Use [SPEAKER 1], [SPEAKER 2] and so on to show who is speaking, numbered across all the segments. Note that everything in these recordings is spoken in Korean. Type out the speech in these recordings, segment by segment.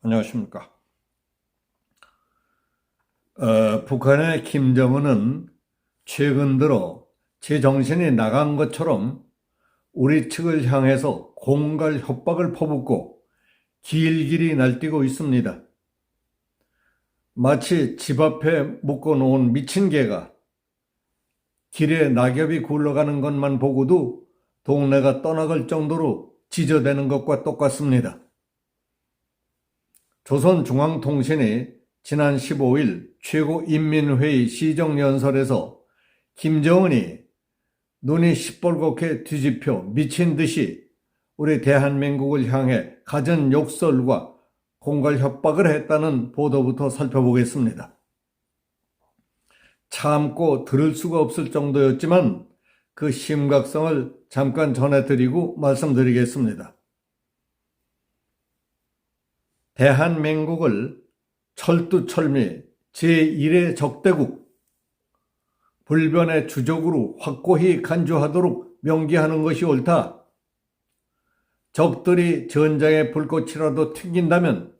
[SPEAKER 1] 안녕하십니까. 북한의 김정은은 최근 들어 제정신이 나간 것처럼 우리 측을 향해서 공갈 협박을 퍼붓고 길길이 날뛰고 있습니다. 마치 집 앞에 묶어놓은 미친 개가 길에 낙엽이 굴러가는 것만 보고도 동네가 떠나갈 정도로 지저대는 것과 똑같습니다. 조선중앙통신이 지난 15일 최고인민회의 시정연설에서 김정은이 눈이 시뻘겋게 뒤집혀 미친 듯이 우리 대한민국을 향해 갖은 욕설과 공갈 협박을 했다는 보도부터 살펴보겠습니다. 참고 들을 수가 없을 정도였지만 그 심각성을 잠깐 전해드리고 말씀드리겠습니다. 대한민국을 철두철미 제1의 적대국, 불변의 주적으로 확고히 간주하도록 명기하는 것이 옳다. 적들이 전장의 불꽃이라도 튕긴다면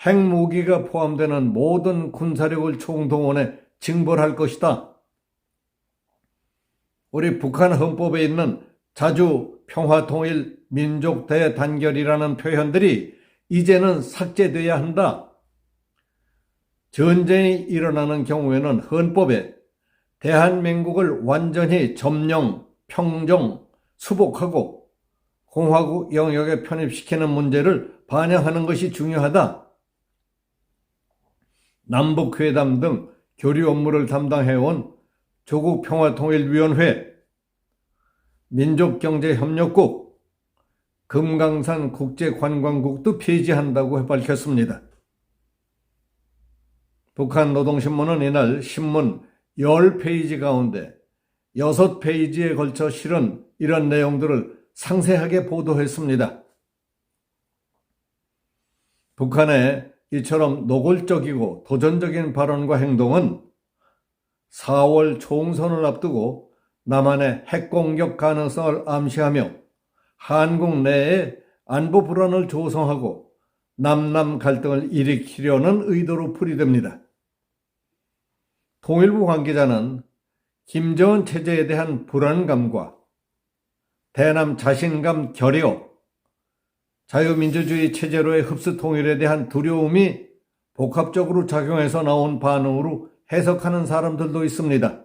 [SPEAKER 1] 핵무기가 포함되는 모든 군사력을 총동원해 징벌할 것이다. 우리 북한 헌법에 있는 자주 평화통일 민족 대단결이라는 표현들이 이제는 삭제돼야 한다. 전쟁이 일어나는 경우에는 헌법에 대한민국을 완전히 점령, 평정, 수복하고 공화국 영역에 편입시키는 문제를 반영하는 것이 중요하다. 남북회담 등 교류 업무를 담당해온 조국평화통일위원회, 민족경제협력국, 금강산 국제관광국도 폐지한다고 밝혔습니다. 북한 노동신문은 이날 신문 10페이지 가운데 6페이지에 걸쳐 실은 이런 내용들을 상세하게 보도했습니다. 북한의 이처럼 노골적이고 도전적인 발언과 행동은 4월 총선을 앞두고 남한의 핵공격 가능성을 암시하며 한국 내에 안보 불안을 조성하고 남남 갈등을 일으키려는 의도로 풀이됩니다. 통일부 관계자는 김정은 체제에 대한 불안감과 대남 자신감 결여, 자유민주주의 체제로의 흡수 통일에 대한 두려움이 복합적으로 작용해서 나온 반응으로 해석하는 사람들도 있습니다.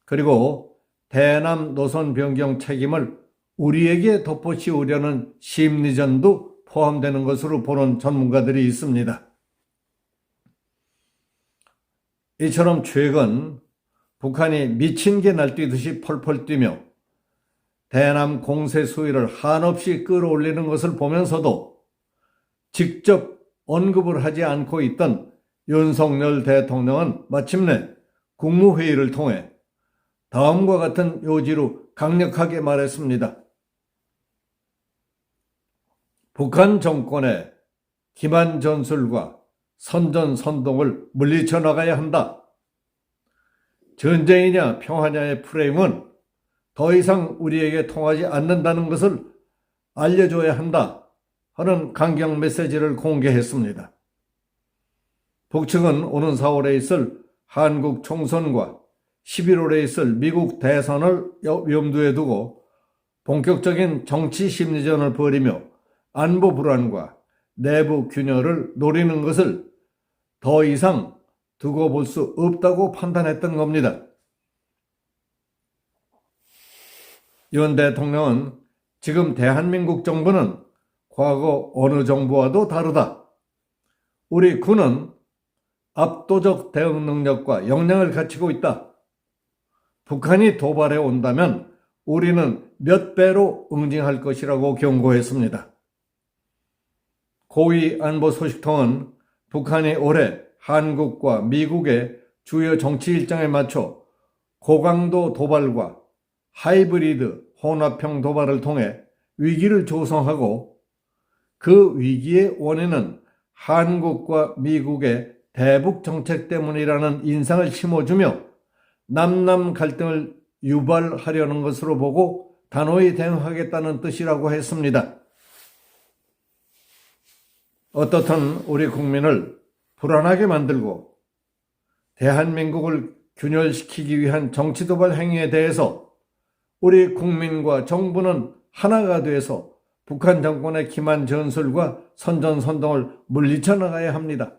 [SPEAKER 1] 그리고 대남 노선 변경 책임을 우리에게 덮어씌우려는 심리전도 포함되는 것으로 보는 전문가들이 있습니다. 이처럼 최근 북한이 미친 개 날뛰듯이 펄펄 뛰며 대남 공세 수위를 한없이 끌어올리는 것을 보면서도 직접 언급을 하지 않고 있던 윤석열 대통령은 마침내 국무회의를 통해 다음과 같은 요지로 강력하게 말했습니다. 북한 정권의 기만 전술과 선전선동을 물리쳐 나가야 한다. 전쟁이냐 평화냐의 프레임은 더 이상 우리에게 통하지 않는다는 것을 알려줘야 한다 하는 강경 메시지를 공개했습니다. 북측은 오는 4월에 있을 한국 총선과 11월에 있을 미국 대선을 염두에 두고 본격적인 정치 심리전을 벌이며 안보 불안과 내부 균열을 노리는 것을 더 이상 두고 볼 수 없다고 판단했던 겁니다. 윤 대통령은 지금 대한민국 정부는 과거 어느 정부와도 다르다. 우리 군은 압도적 대응 능력과 역량을 갖추고 있다. 북한이 도발해 온다면 우리는 몇 배로 응징할 것이라고 경고했습니다. 고위 안보 소식통은 북한이 올해 한국과 미국의 주요 정치 일정에 맞춰 고강도 도발과 하이브리드 혼합형 도발을 통해 위기를 조성하고 그 위기의 원인은 한국과 미국의 대북 정책 때문이라는 인상을 심어주며 남남 갈등을 유발하려는 것으로 보고 단호히 대응하겠다는 뜻이라고 했습니다. 어떻든 우리 국민을 불안하게 만들고 대한민국을 균열시키기 위한 정치 도발 행위에 대해서 우리 국민과 정부는 하나가 돼서 북한 정권의 기만 전술과 선전선동을 물리쳐 나가야 합니다.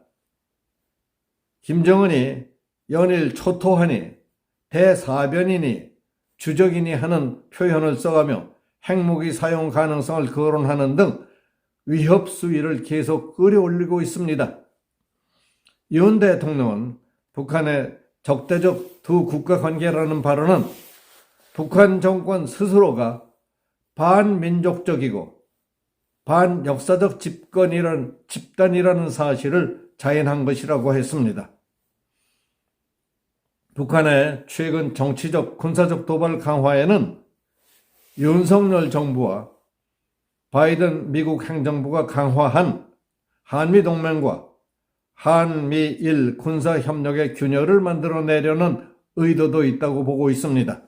[SPEAKER 1] 김정은이 연일 초토하니 대사변이니 주적이니 하는 표현을 써가며 핵무기 사용 가능성을 거론하는 등 위협 수위를 계속 끌어올리고 있습니다. 윤 대통령은 북한의 적대적 두 국가 관계라는 발언은 북한 정권 스스로가 반민족적이고 반역사적 집단이라는 사실을 자인한 것이라고 했습니다. 북한의 최근 정치적 군사적 도발 강화에는 윤석열 정부와 바이든 미국 행정부가 강화한 한미동맹과 한미일 군사협력의 균열을 만들어내려는 의도도 있다고 보고 있습니다.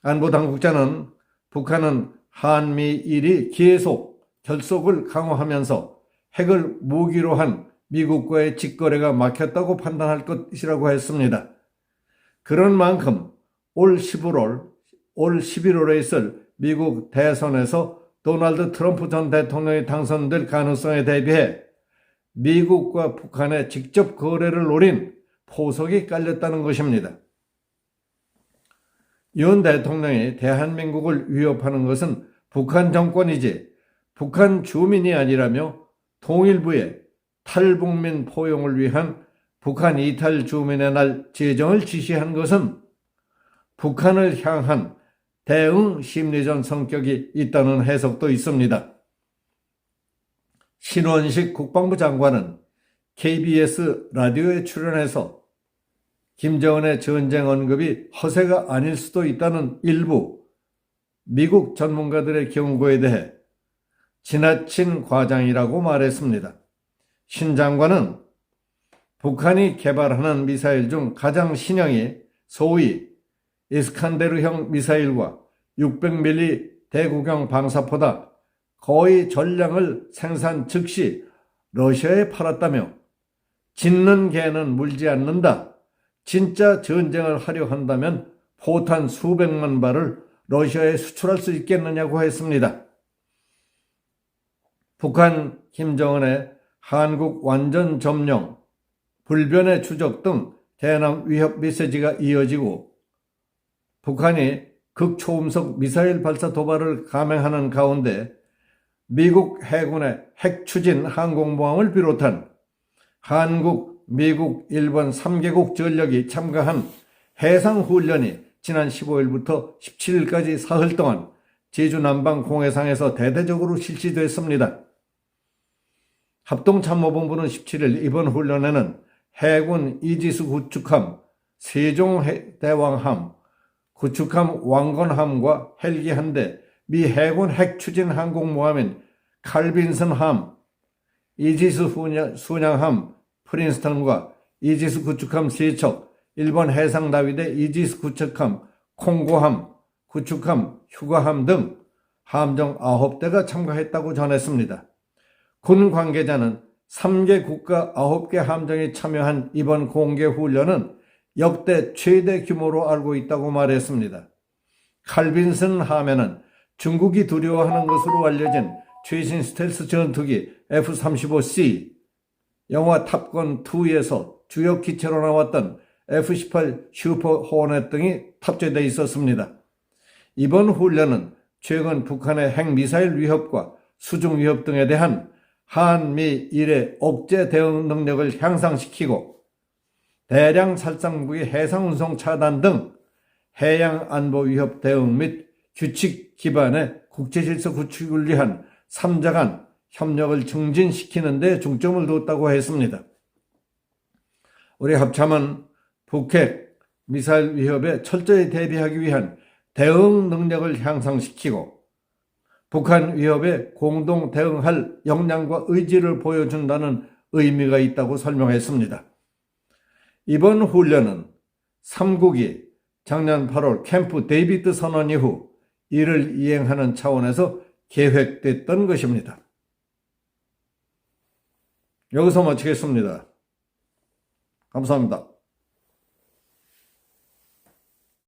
[SPEAKER 1] 안보당국자는 북한은 한미일이 계속 결속을 강화하면서 핵을 무기로 한 미국과의 직거래가 막혔다고 판단할 것이라고 했습니다. 그런 만큼 올 11월에 있을 미국 대선에서 도널드 트럼프 전 대통령이 당선될 가능성에 대비해 미국과 북한의 직접 거래를 노린 포석이 깔렸다는 것입니다. 윤 대통령이 대한민국을 위협하는 것은 북한 정권이지 북한 주민이 아니라며 통일부에 탈북민 포용을 위한 북한 이탈 주민의 날 제정을 지시한 것은 북한을 향한 대응 심리전 성격이 있다는 해석도 있습니다. 신원식 국방부 장관은 KBS 라디오에 출연해서 김정은의 전쟁 언급이 허세가 아닐 수도 있다는 일부 미국 전문가들의 경고에 대해 지나친 과장이라고 말했습니다. 신 장관은 북한이 개발하는 미사일 중 가장 신형이 소위 이스칸데르형 미사일과 600mm 대구경 방사포다 거의 전량을 생산 즉시 러시아에 팔았다며 짖는 개는 물지 않는다. 진짜 전쟁을 하려 한다면 포탄 수백만 발을 러시아에 수출할 수 있겠느냐고 했습니다. 북한 김정은의 한국 완전 점령, 불변의 추적 등 대남 위협 메시지가 이어지고 북한이 극초음속 미사일 발사 도발을 감행하는 가운데 미국 해군의 핵추진 항공모함을 비롯한 한국, 미국, 일본 3개국 전력이 참가한 해상훈련이 지난 15일부터 17일까지 사흘 동안 제주 남방 공해상에서 대대적으로 실시됐습니다. 합동참모본부는 17일 이번 훈련에는 해군 이지스 구축함, 세종대왕함, 구축함 왕건함과 헬기 한 대, 미 해군 핵추진 항공모함인 칼빈슨함, 이지스 순양함 프린스턴과 이지스 구축함 3척, 일본 해상나위대 이지스 구축함 콩고함, 구축함 휴가함 등 함정 9대가 참가했다고 전했습니다. 군 관계자는 3개 국가 9개 함정이 참여한 이번 공개훈련은 역대 최대 규모로 알고 있다고 말했습니다. 칼빈슨 함에는 중국이 두려워하는 것으로 알려진 최신 스텔스 전투기 F-35C, 영화 탑건2에서 주역 기체로 나왔던 F-18 슈퍼 호넷 등이 탑재되어 있었습니다. 이번 훈련은 최근 북한의 핵미사일 위협과 수중 위협 등에 대한 한미일의 억제 대응 능력을 향상시키고 대량 살상무기 해상운송 차단 등 해양안보 위협 대응 및 규칙 기반의 국제질서 구축을 위한 3자 간 협력을 증진시키는 데 중점을 뒀다고 했습니다. 우리 합참은 북핵 미사일 위협에 철저히 대비하기 위한 대응 능력을 향상시키고 북한 위협에 공동 대응할 역량과 의지를 보여준다는 의미가 있다고 설명했습니다. 이번 훈련은 3국이 작년 8월 캠프 데이비드 선언 이후 이를 이행하는 차원에서 계획됐던 것입니다. 여기서 마치겠습니다. 감사합니다.